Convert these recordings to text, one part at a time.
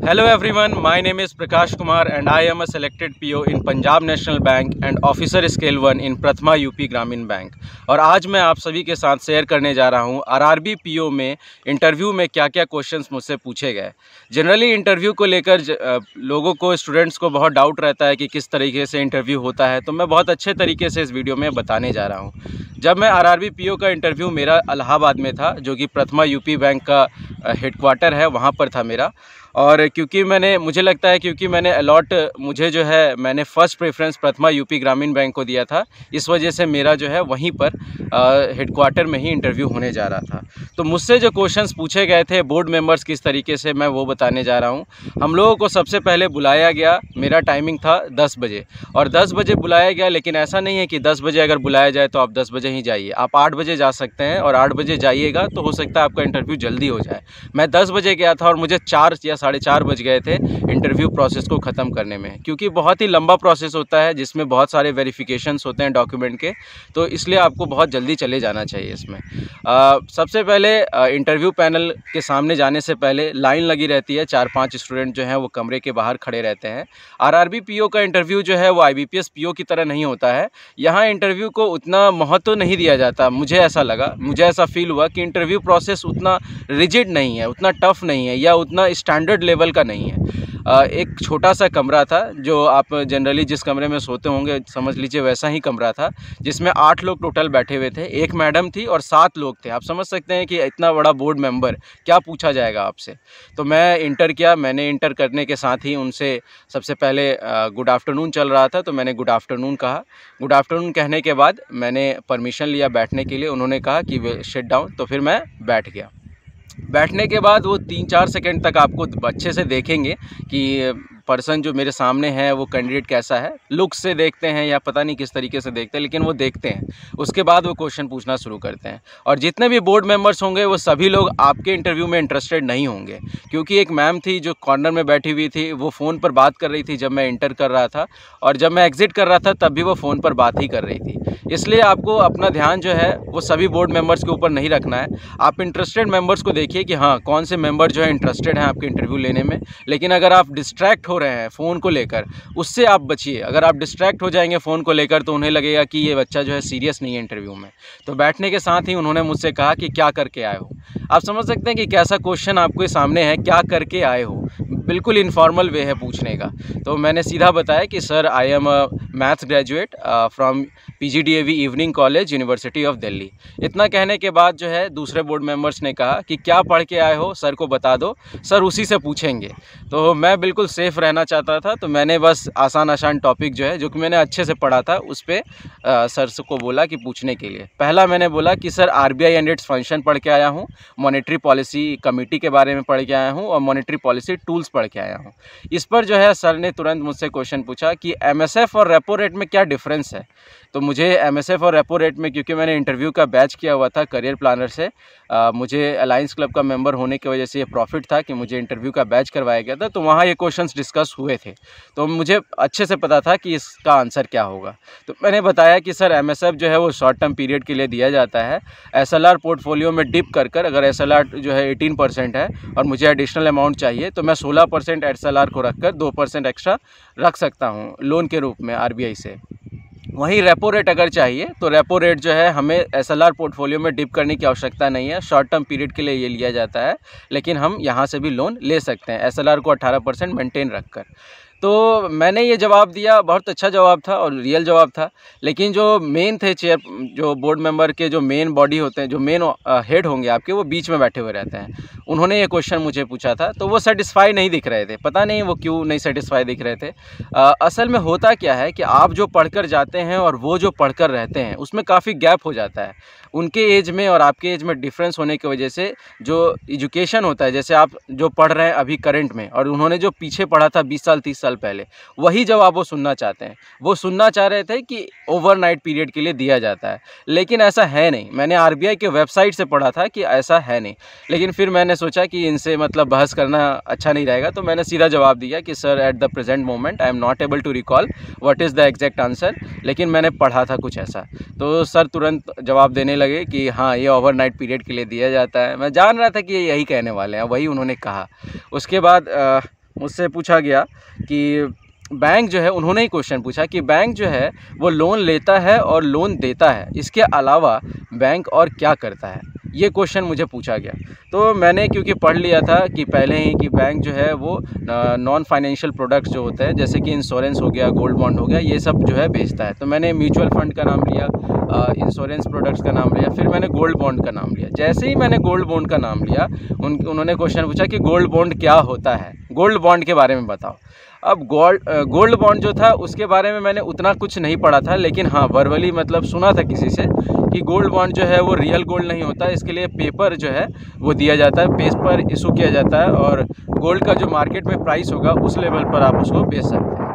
Hello everyone, my name is Prakash Kumar and I am a selected PO in Punjab National Bank and Officer Scale 1 in Prathama UP ग्रामीण bank. और आज मैं आप सभी के साथ शेयर करने जा रहा हूं आरआरबी पीओ में इंटरव्यू में क्या क्या क्वेश्चंस मुझसे पूछे गए। जनरली इंटरव्यू को लेकर लोगों को, स्टूडेंट्स को बहुत डाउट रहता है कि किस तरीके से इंटरव्यू होता है, तो मैं बहुत अच्छे तरीके से इस वीडियो में बताने जा रहा हूँ। जब मैं आरआरबी पीओ का इंटरव्यू मेरा इलाहाबाद में था, जो कि प्रथमा यूपी बैंक का हेडक्वार्टर है, वहाँ पर था मेरा। और क्योंकि मुझे लगता है क्योंकि मैंने फ़र्स्ट प्रेफरेंस प्रथमा यूपी ग्रामीण बैंक को दिया था, इस वजह से मेरा जो है वहीं पर हेडक्वार्टर में ही इंटरव्यू होने जा रहा था। तो मुझसे जो क्वेश्चंस पूछे गए थे बोर्ड मेंबर्स किस तरीके से, मैं वो बताने जा रहा हूँ। हम लोगों को सबसे पहले बुलाया गया, मेरा टाइमिंग था 10 बजे और 10 बजे बुलाया गया। लेकिन ऐसा नहीं है कि 10 बजे अगर बुलाया जाए तो आप 10 बजे ही जाइए, आप 8 बजे जा सकते हैं और 8 बजे जाइएगा तो हो सकता है आपका इंटरव्यू जल्दी हो जाए। मैं 10 बजे गया था और मुझे 4 या 4:30 बज गए थे इंटरव्यू प्रोसेस को ख़त्म करने में, क्योंकि बहुत ही लंबा प्रोसेस होता है जिसमें बहुत सारे वेरिफिकेशंस होते हैं डॉक्यूमेंट के, तो इसलिए आपको बहुत जल्दी चले जाना चाहिए इसमें। सबसे पहले इंटरव्यू पैनल के सामने जाने से पहले लाइन लगी रहती है, 4-5 स्टूडेंट जो हैं वो कमरे के बाहर खड़े रहते हैं। आरआरबी पीओ का इंटरव्यू जो है वो आईबीपीएस पीओ की तरह नहीं होता है। यहाँ इंटरव्यू को उतना महत्व नहीं दिया जाता, मुझे ऐसा लगा, मुझे ऐसा फील हुआ कि इंटरव्यू प्रोसेस उतना रिजिड नहीं है, उतना टफ नहीं है या उतना स्टैंडर्ड लेवल का नहीं है। एक छोटा सा कमरा था, जो आप जनरली जिस कमरे में सोते होंगे समझ लीजिए वैसा ही कमरा था, जिसमें 8 लोग टोटल बैठे हुए थे, एक मैडम थी और 7 लोग थे। आप समझ सकते हैं कि इतना बड़ा बोर्ड मेंबर, क्या पूछा जाएगा आपसे। तो मैं इंटर किया, मैंने इंटर करने के साथ ही उनसे सबसे पहले गुड आफ्टरनून चल रहा था, तो मैंने गुड आफ्टरनून कहा। गुड आफ्टरनून कहने के बाद मैंने परमिशन लिया बैठने के लिए, उन्होंने कहा कि वे सिट डाउन, तो फिर मैं बैठ गया। बैठने के बाद वो 3-4 सेकंड तक आपको अच्छे से देखेंगे कि पर्सन जो मेरे सामने है वो कैंडिडेट कैसा है, लुक से देखते हैं या पता नहीं किस तरीके से देखते हैं, लेकिन वो देखते हैं। उसके बाद वो क्वेश्चन पूछना शुरू करते हैं। और जितने भी बोर्ड मेंबर्स होंगे वो सभी लोग आपके इंटरव्यू में इंटरेस्टेड नहीं होंगे, क्योंकि एक मैम थी जो कॉर्नर में बैठी हुई थी, वो फ़ोन पर बात कर रही थी जब मैं इंटर कर रहा था, और जब मैं एग्ज़िट कर रहा था तब भी वो फ़ोन पर बात ही कर रही थी। इसलिए आपको अपना ध्यान जो है वो सभी बोर्ड मेंबर्स के ऊपर नहीं रखना है। आप इंटरेस्टेड मेंबर्स को देखिए कि हाँ, कौन से मेंबर जो है इंटरेस्टेड हैं आपके इंटरव्यू लेने में। लेकिन अगर आप डिस्ट्रैक्ट हो रहे हैं फ़ोन को लेकर, उससे आप बचिए। अगर आप डिस्ट्रैक्ट हो जाएंगे फ़ोन को लेकर तो उन्हें लगेगा कि ये बच्चा जो है सीरियस नहीं है इंटरव्यू में। तो बैठने के साथ ही उन्होंने मुझसे कहा कि क्या करके आए हो। आप समझ सकते हैं कि कैसा क्वेश्चन आपके सामने है, क्या करके आए हो, बिल्कुल इनफॉर्मल वे है पूछने का। तो मैंने सीधा बताया कि sir, I am a maths graduate from PGDAV evening college, university of Delhi. इतना कहने के बाद जो है दूसरे बोर्ड मेंबर्स ने कहा कि क्या पढ़ के आए हो, सर को बता दो, सर उसी से पूछेंगे। तो मैं बिल्कुल सेफ़ रहना चाहता था, तो मैंने बस आसान टॉपिक जो कि मैंने अच्छे से पढ़ा था उस पर सर को बोला कि पूछने के लिए। पहला मैंने बोला कि sir, RBI and its function पढ़ के आया हूँ, मॉनेटरी पॉलिसी कमेटी के बारे में पढ़ के आया हूँ और मॉनेटरी पॉलिसी टूल्स पढ़ के आया हूँ। इस पर जो है सर ने तुरंत मुझसे क्वेश्चन पूछा कि एमएसएफ और रेपो रेट में क्या डिफरेंस है। तो मुझे एमएसएफ और रेपो रेट में, क्योंकि मैंने इंटरव्यू का बैच किया हुआ था करियर प्लानर से, मुझे अलायंस क्लब का मेंबर होने की वजह से ये प्रॉफिट था कि मुझे इंटरव्यू का बैच करवाया गया था, तो वहाँ ये क्वेश्चंस डिस्कस हुए थे, तो मुझे अच्छे से पता था कि इसका आंसर क्या होगा। तो मैंने बताया कि सर, एमएसएफ जो है वो शॉर्ट टर्म पीरियड के लिए दिया जाता है। एसएलआर पोर्टफोलियो में डिप कर अगर एसएलआर जो है 18% है और मुझे एडिशनल अमाउंट चाहिए, तो मैं 16% एसएलआर को रखकर 2% एक्स्ट्रा रख सकता हूँ लोन के रूप में आरबीआई से। वहीं रेपो रेट अगर चाहिए तो रेपो रेट जो है हमें एसएलआर पोर्टफोलियो में डिप करने की आवश्यकता नहीं है, शॉर्ट टर्म पीरियड के लिए ये लिया जाता है, लेकिन हम यहाँ से भी लोन ले सकते हैं एसएलआर को 18% मेंटेन रखकर। तो मैंने ये जवाब दिया, बहुत अच्छा जवाब था और रियल जवाब था। लेकिन जो मेन थे जो बोर्ड मेंबर के जो मेन बॉडी होते हैं, जो मेन हेड होंगे आपके, वो बीच में बैठे हुए रहते हैं। उन्होंने ये क्वेश्चन मुझे पूछा था, तो वो सेटिस्फाई नहीं दिख रहे थे, पता नहीं वो क्यों नहीं सेटिस्फाई दिख रहे थे। असल में होता क्या है कि आप जो पढ़कर जाते हैं और वो जो पढ़कर रहते हैं उसमें काफ़ी गैप हो जाता है। उनके एज में और आपके एज में डिफरेंस होने की वजह से जो एजुकेशन होता है, जैसे आप जो पढ़ रहे हैं अभी करंट में, और उन्होंने जो पीछे पढ़ा था 20 साल 30 साल पहले, वही जवाब वो सुनना चाहते हैं। वो सुनना चाह रहे थे कि ओवरनाइट पीरियड के लिए दिया जाता है, लेकिन ऐसा है नहीं। मैंने आरबीआई के वेबसाइट से पढ़ा था कि ऐसा है नहीं, लेकिन फिर मैंने सोचा कि इनसे मतलब बहस करना अच्छा नहीं रहेगा, तो मैंने सीधा जवाब दिया कि sir, at the present moment I am not able to recall what is the exact answer, लेकिन मैंने पढ़ा था कुछ ऐसा। तो सर तुरंत जवाब देने लगे कि हाँ, ये ओवरनाइट पीरियड के लिए दिया जाता है। मैं जान रहा था कि ये यही कहने वाले हैं, वही उन्होंने कहा। उसके बाद मुझसे पूछा गया कि बैंक जो है, उन्होंने ही क्वेश्चन पूछा कि बैंक जो है वो लोन लेता है और लोन देता है, इसके अलावा बैंक और क्या करता है, ये क्वेश्चन मुझे पूछा गया। तो मैंने क्योंकि पढ़ लिया था कि पहले ही कि बैंक जो है वो नॉन फाइनेंशियल प्रोडक्ट्स जो होते हैं, जैसे कि इंश्योरेंस हो गया, गोल्ड बॉन्ड हो गया, ये सब जो है बेचता है। तो मैंने म्यूचुअल फंड का नाम लिया, इंश्योरेंस प्रोडक्ट्स का नाम लिया, फिर मैंने गोल्ड बॉन्ड का नाम लिया। जैसे ही मैंने गोल्ड बॉन्ड का नाम लिया, उन्होंने क्वेश्चन पूछा कि गोल्ड बॉन्ड क्या होता है, गोल्ड बॉन्ड के बारे में बताओ। अब गोल्ड बॉन्ड जो था उसके बारे में मैंने उतना कुछ नहीं पढ़ा था, लेकिन हाँ वर्बली मतलब सुना था किसी से कि गोल्ड बॉन्ड जो है वो रियल गोल्ड नहीं होता, इसके लिए पेपर जो है वो दिया जाता है, पेपर इशू किया जाता है और गोल्ड का जो मार्केट में प्राइस होगा उस लेवल पर आप उसको बेच सकते हैं।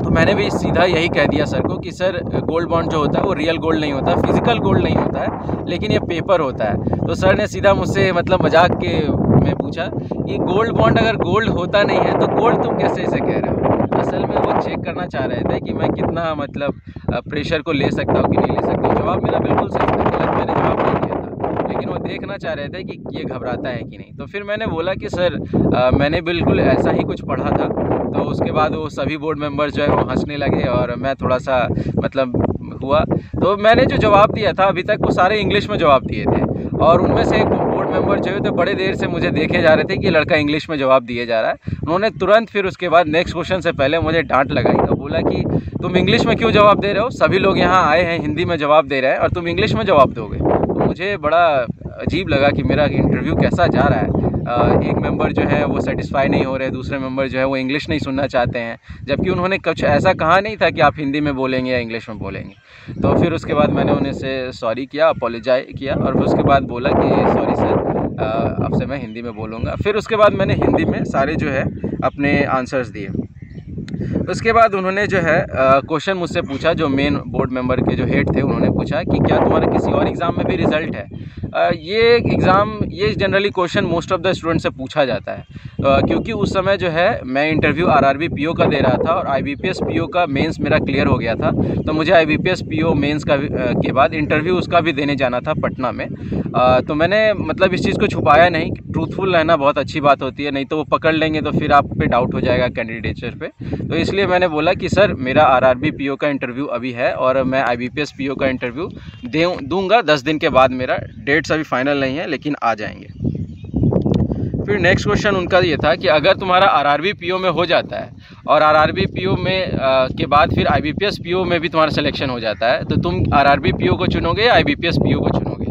तो मैंने भी सीधा यही कह दिया सर को कि सर गोल्ड बॉन्ड जो होता है वो रियल गोल्ड नहीं होता, फिजिकल गोल्ड नहीं होता है, लेकिन ये पेपर होता है। तो सर ने सीधा मुझसे मतलब मजाक के में पूछा कि गोल्ड बॉन्ड अगर गोल्ड होता नहीं है तो गोल्ड तुम कैसे इसे कह रहे हो। असल में वो चेक करना चाह रहे थे कि मैं कितना मतलब प्रेशर को ले सकता हूँ कि नहीं ले सकता हूँ। जवाब मेरा बिल्कुल सही था, गलत मैंने जवाब नहीं दिया था, लेकिन वो देखना चाह रहे थे कि ये घबराता है कि नहीं। तो फिर मैंने बोला कि सर मैंने बिल्कुल ऐसा ही कुछ पढ़ा था। तो उसके बाद वो सभी बोर्ड मेंबर्स जो है वो हंसने लगे और मैं थोड़ा सा मतलब हुआ। तो मैंने जो जवाब दिया था अभी तक वो सारे इंग्लिश में जवाब दिए थे और उनमें से एक बोर्ड मेंबर जो है तो बड़े देर से मुझे देखे जा रहे थे कि लड़का इंग्लिश में जवाब दिए जा रहा है। उन्होंने तुरंत फिर उसके बाद नेक्स्ट क्वेश्चन से पहले मुझे डांट लगाई और बोला कि तुम इंग्लिश में क्यों जवाब दे रहे हो, सभी लोग यहाँ आए हैं हिंदी में जवाब दे रहे हैं और तुम इंग्लिश में जवाब दोगे। तो मुझे बड़ा अजीब लगा कि मेरा इंटरव्यू कैसा जा रहा है। एक मेंबर जो है वो सेटिस्फाई नहीं हो रहे, दूसरे मेंबर जो है वो इंग्लिश नहीं सुनना चाहते हैं, जबकि उन्होंने कुछ ऐसा कहा नहीं था कि आप हिंदी में बोलेंगे या इंग्लिश में बोलेंगे। तो फिर उसके बाद मैंने उन्हें से सॉरी किया, अपोलोजाइज किया और फिर उसके बाद बोला कि सॉरी सर, अब से मैं हिंदी में बोलूँगा। फिर उसके बाद मैंने हिंदी में सारे जो है अपने आंसर्स दिए। उसके बाद उन्होंने जो है क्वेश्चन मुझसे पूछा, जो मेन बोर्ड मेंबर के जो हेड थे उन्होंने पूछा कि क्या तुम्हारा किसी और एग्ज़ाम में भी रिज़ल्ट है। ये generally question most of the student से पूछा जाता है क्योंकि उस समय जो है मैं इंटरव्यू आरआरबी पीओ का दे रहा था और आईबीपीएस पीओ का मेंस मेरा क्लियर हो गया था। तो मुझे आईबीपीएस पीओ मेंस का के बाद इंटरव्यू उसका भी देने जाना था पटना में। तो मैंने मतलब इस चीज़ को छुपाया नहीं। ट्रूथफुल रहना बहुत अच्छी बात होती है, नहीं तो वो पकड़ लेंगे तो फिर आप पे डाउट हो जाएगा कैंडिडेचर पे। तो इसलिए मैंने बोला कि सर मेरा आरआरबी पीओ का इंटरव्यू अभी है और मैं आईबीपीएस पीओ का इंटरव्यू दूंगा 10 दिन के बाद। मेरा डेट्स अभी फाइनल नहीं है लेकिन आ जाएंगे। फिर नेक्स्ट क्वेश्चन उनका ये था कि अगर तुम्हारा आरआरबी पीओ में हो जाता है और आरआरबी पीओ में के बाद फिर आईबीपीएस पीओ में भी तुम्हारा सिलेक्शन हो जाता है तो तुम आरआरबी पीओ को चुनोगे या आईबीपीएस पीओ को चुनोगे।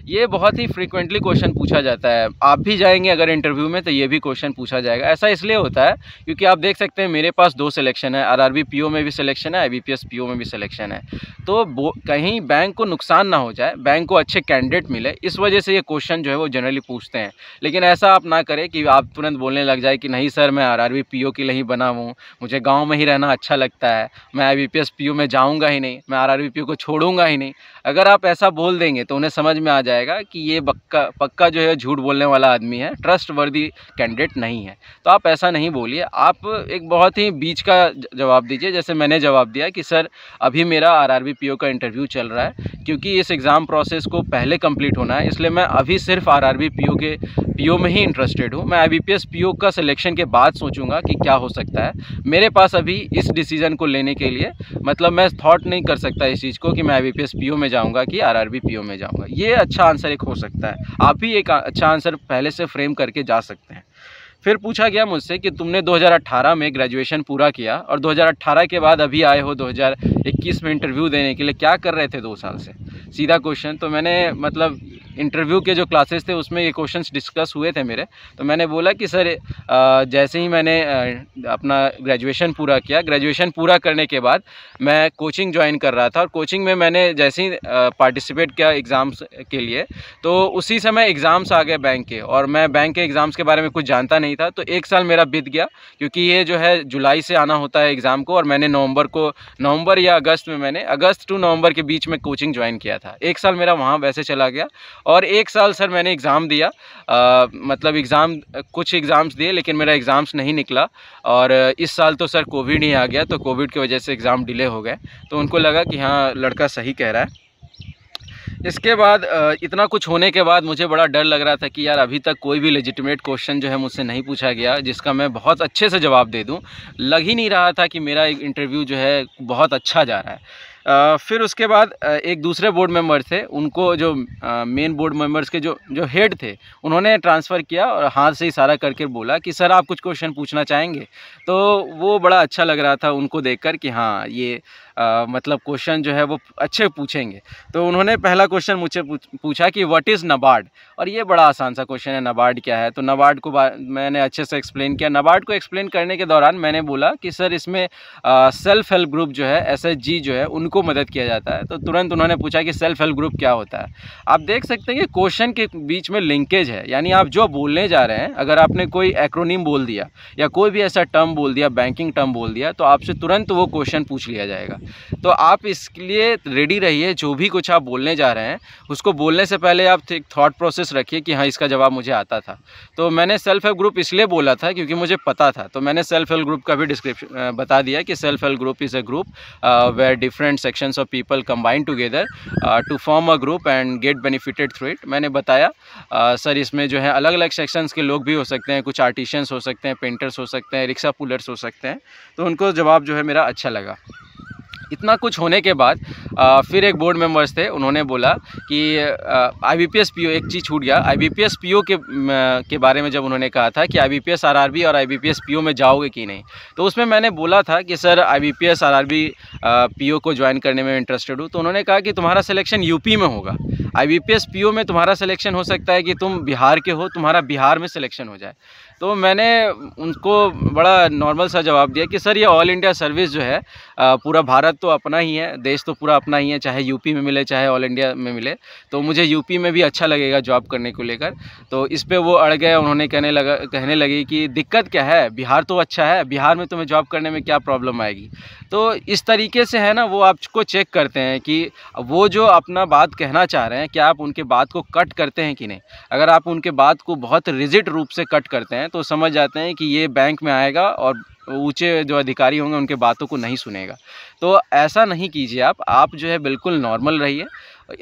ये बहुत ही फ्रीक्वेंटली क्वेश्चन पूछा जाता है। आप भी जाएंगे अगर इंटरव्यू में तो ये भी क्वेश्चन पूछा जाएगा। ऐसा इसलिए होता है क्योंकि आप देख सकते हैं मेरे पास 2 सिलेक्शन है, आरआरबी पीओ में भी सिलेक्शन है, आईबीपीएस पीओ में भी सिलेक्शन है। तो कहीं बैंक को नुकसान ना हो जाए, बैंक को अच्छे कैंडिडेट मिले, इस वजह से ये क्वेश्चन जो है वो जनरली पूछते हैं। लेकिन ऐसा आप ना करें कि आप तुरंत बोलने लग जाए कि नहीं सर मैं आरआरबी पीओ के लिए ही बना हूँ, मुझे गाँव में ही रहना अच्छा लगता है, मैं आईबीपीएस पीओ में जाऊँगा ही नहीं, मैं आरआरबी पीओ को छोड़ूंगा ही नहीं। अगर आप ऐसा बोल देंगे तो उन्हें समझ में आ जाएगा कि ये पक्का जो है झूठ बोलने वाला आदमी है, ट्रस्ट वर्दी कैंडिडेट नहीं है। तो आप ऐसा नहीं बोलिए, आप एक बहुत ही बीच का जवाब दीजिए। जैसे मैंने जवाब दिया कि सर अभी मेरा आरआरबी पीओ का इंटरव्यू चल रहा है, क्योंकि इस एग्ज़ाम प्रोसेस को पहले कंप्लीट होना है, इसलिए मैं अभी सिर्फ आरआरबी पीओ में ही इंटरेस्टेड हूँ। मैं आईबीपीएस पीओ का सिलेक्शन के बाद सोचूंगा कि क्या हो सकता है। मेरे पास अभी इस डिसीज़न को लेने के लिए मतलब मैं थॉट नहीं कर सकता इस चीज़ को कि मैं आईबीपीएस पीओ में जाऊँगा कि आरआरबी पीओ में जाऊँगा। ये अच्छा आंसर एक हो सकता है, आप ही एक अच्छा आंसर पहले से फ्रेम करके जा सकते हैं। फिर पूछा गया मुझसे कि तुमने 2018 में ग्रेजुएशन पूरा किया और 2018 के बाद अभी आए हो 2021 में इंटरव्यू देने के लिए, क्या कर रहे थे 2 साल से। सीधा क्वेश्चन। तो मैंने मतलब इंटरव्यू के जो क्लासेस थे उसमें ये क्वेश्चंस डिस्कस हुए थे मेरे। तो मैंने बोला कि सर जैसे ही मैंने अपना ग्रेजुएशन पूरा किया, ग्रेजुएशन पूरा करने के बाद मैं कोचिंग ज्वाइन कर रहा था और कोचिंग में मैंने जैसे ही पार्टिसिपेट किया एग्ज़ाम्स के लिए, तो उसी समय एग्ज़ाम्स आ गए बैंक के और मैं बैंक के एग्ज़ाम्स के बारे में कुछ जानता नहीं था। तो 1 साल मेरा बीत गया, क्योंकि ये जो है जुलाई से आना होता है एग्ज़ाम को, और मैंने नवंबर या अगस्त में मैंने अगस्त टू नवंबर के बीच में कोचिंग ज्वाइन किया था। 1 साल मेरा वहाँ वैसे चला गया और 1 साल सर मैंने एग्ज़ाम दिया। मतलब कुछ एग्ज़ाम्स दिए लेकिन मेरा एग्ज़ाम्स नहीं निकला। और इस साल तो सर कोविड ही आ गया, तो कोविड की वजह से एग्ज़ाम डिले हो गए। तो उनको लगा कि हाँ लड़का सही कह रहा है। इसके बाद इतना कुछ होने के बाद मुझे बड़ा डर लग रहा था कि यार अभी तक कोई भी लेजिटिमेट क्वेश्चन जो है मुझसे नहीं पूछा गया जिसका मैं बहुत अच्छे से जवाब दे दूं। लग ही नहीं रहा था कि मेरा इंटरव्यू जो है बहुत अच्छा जा रहा है। फिर उसके बाद एक दूसरे बोर्ड मेंबर थे, उनको जो मेन बोर्ड मेंबर्स के जो जो हेड थे उन्होंने ट्रांसफ़र किया और हाथ से इशारा करके बोला कि सर आप कुछ क्वेश्चन पूछना चाहेंगे। तो वो बड़ा अच्छा लग रहा था उनको देखकर कि हाँ ये मतलब क्वेश्चन जो है वो अच्छे पूछेंगे। तो उन्होंने पहला क्वेश्चन मुझसे पूछा कि व्हाट इज़ नाबार्ड, और ये बड़ा आसान सा क्वेश्चन है, नाबार्ड क्या है। तो नाबार्ड को मैंने अच्छे से एक्सप्लेन किया। नाबार्ड को एक्सप्लेन करने के दौरान मैंने बोला कि सर इसमें सेल्फ हेल्प ग्रुप जो है SHG जो है उनको मदद किया जाता है। तो तुरंत उन्होंने पूछा कि सेल्फ हेल्प ग्रुप क्या होता है। आप देख सकते हैं कि क्वेश्चन के बीच में लिंकेज है, यानी आप जो बोलने जा रहे हैं, अगर आपने कोई एक्रोनिम बोल दिया या कोई भी ऐसा टर्म बोल दिया, बैंकिंग टर्म बोल दिया, तो आपसे तुरंत वो क्वेश्चन पूछ लिया जाएगा। तो आप इसके लिए रेडी रहिए, जो भी कुछ आप बोलने जा रहे हैं उसको बोलने से पहले आप एक थॉट प्रोसेस रखिए कि हाँ इसका जवाब मुझे आता था। तो मैंने सेल्फ हेल्प ग्रुप इसलिए बोला था क्योंकि मुझे पता था, तो मैंने सेल्फ हेल्प ग्रुप का भी डिस्क्रिप्शन बता दिया कि self help group is a group where different sections of people combine together to form a group and get benefited through it. मैंने बताया सर इसमें जो है अलग अलग सेक्शंस के लोग भी हो सकते हैं, कुछ आर्टिशियंस हो सकते हैं, पेंटर्स हो सकते हैं, रिक्शा पुलर्स हो सकते हैं। तो उनको जवाब जो है मेरा अच्छा लगा। इतना कुछ होने के बाद फिर एक बोर्ड मेंबर्स थे, उन्होंने बोला कि IBPS PO, एक चीज़ छूट गया, IBPS PO के बारे में जब उन्होंने कहा था कि IBPS RRB और IBPS PO में जाओगे कि नहीं, तो उसमें मैंने बोला था कि सर IBPS RRB PO को ज्वाइन करने में इंटरेस्टेड हूँ। तो उन्होंने कहा कि तुम्हारा सिलेक्शन यूपी में होगा, IBPS PO में तुम्हारा सिलेक्शन हो सकता है कि तुम बिहार के हो, तुम्हारा बिहार में सिलेक्शन हो जाए। तो मैंने उनको बड़ा नॉर्मल सा जवाब दिया कि सर ये ऑल इंडिया सर्विस जो है पूरा भारत तो अपना ही है, देश तो पूरा अपना ही है, चाहे यूपी में मिले चाहे ऑल इंडिया में मिले, तो मुझे यूपी में भी अच्छा लगेगा जॉब करने को लेकर। तो इस पे वो अड़ गए, उन्होंने कहने लगे कि दिक्कत क्या है, बिहार तो अच्छा है, बिहार में तुम्हें जॉब करने में क्या प्रॉब्लम आएगी। तो इस तरीके से है ना, वो आपको चेक करते हैं कि वो जो अपना बात कहना चाह रहे हैं क्या आप उनके बात को कट करते हैं कि नहीं। अगर आप उनके बात को बहुत रिजिड रूप से कट करते हैं तो समझ जाते हैं कि ये बैंक में आएगा और ऊंचे जो अधिकारी होंगे उनके बातों को नहीं सुनेगा। तो ऐसा नहीं कीजिए, आप जो है बिल्कुल नॉर्मल रहिए।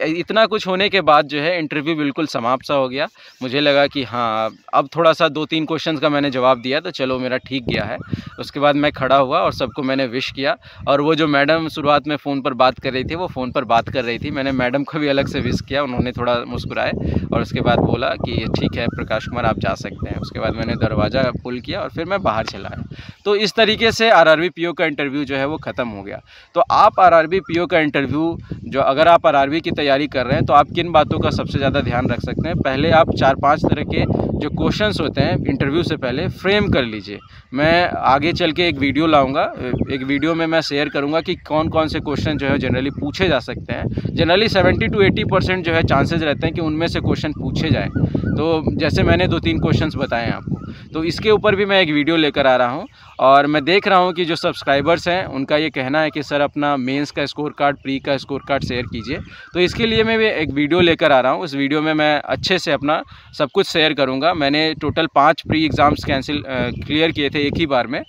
इतना कुछ होने के बाद जो है इंटरव्यू बिल्कुल समाप्त सा हो गया। मुझे लगा कि हाँ अब थोड़ा सा 2-3 क्वेश्चंस का मैंने जवाब दिया तो चलो मेरा ठीक गया है। उसके बाद मैं खड़ा हुआ और सबको मैंने विश किया, और वो जो मैडम शुरुआत में फ़ोन पर बात कर रही थी वो फ़ोन पर बात कर रही थी, मैंने मैडम को भी अलग से विश किया, उन्होंने थोड़ा मुस्कुराए और उसके बाद बोला कि ठीक है प्रकाश कुमार आप जा सकते हैं। उसके बाद मैंने दरवाज़ा पुल किया और फिर मैं बाहर चला आया। तो इस तरीके से RRB PO का इंटरव्यू जो है वो ख़त्म हो गया। तो आप RRB PO का इंटरव्यू जो अगर आप RRB की तैयारी कर रहे हैं तो आप किन बातों का सबसे ज़्यादा ध्यान रख सकते हैं। पहले आप 4-5 तरह के जो क्वेश्चंस होते हैं इंटरव्यू से पहले फ्रेम कर लीजिए। मैं आगे चल के एक वीडियो लाऊंगा, एक वीडियो में मैं शेयर करूंगा कि कौन कौन से क्वेश्चन जो है जनरली पूछे जा सकते हैं। जनरली 70 to 80% जो है चांसेस रहते हैं कि उनमें से क्वेश्चन पूछे जाएँ। तो जैसे मैंने 2-3 क्वेश्चंस बताए हैं आपको, तो इसके ऊपर भी मैं एक वीडियो लेकर आ रहा हूँ। और मैं देख रहा हूँ कि जो सब्सक्राइबर्स हैं उनका ये कहना है कि सर अपना मेंस का स्कोर कार्ड, प्री का स्कोर कार्ड शेयर कीजिए। तो इसके लिए मैं भी एक वीडियो लेकर आ रहा हूँ। उस वीडियो में मैं अच्छे से अपना सब कुछ शेयर करूँगा। मैंने टोटल 5 प्री एग्ज़ाम्स क्लियर किए थे एक ही बार में।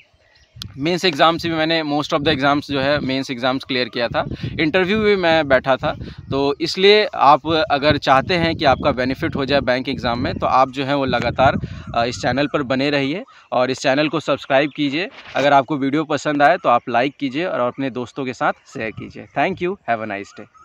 मेंस एग्ज़ाम से भी मैंने मोस्ट ऑफ द एग्ज़ाम्स जो है मेंस एग्ज़ाम्स क्लियर किया था। इंटरव्यू भी मैं बैठा था। तो इसलिए आप अगर चाहते हैं कि आपका बेनिफिट हो जाए बैंक एग्ज़ाम में, तो आप जो है वो लगातार इस चैनल पर बने रहिए और इस चैनल को सब्सक्राइब कीजिए। अगर आपको वीडियो पसंद आए तो आप लाइक कीजिए और अपने दोस्तों के साथ शेयर कीजिए। Thank you, have a nice day.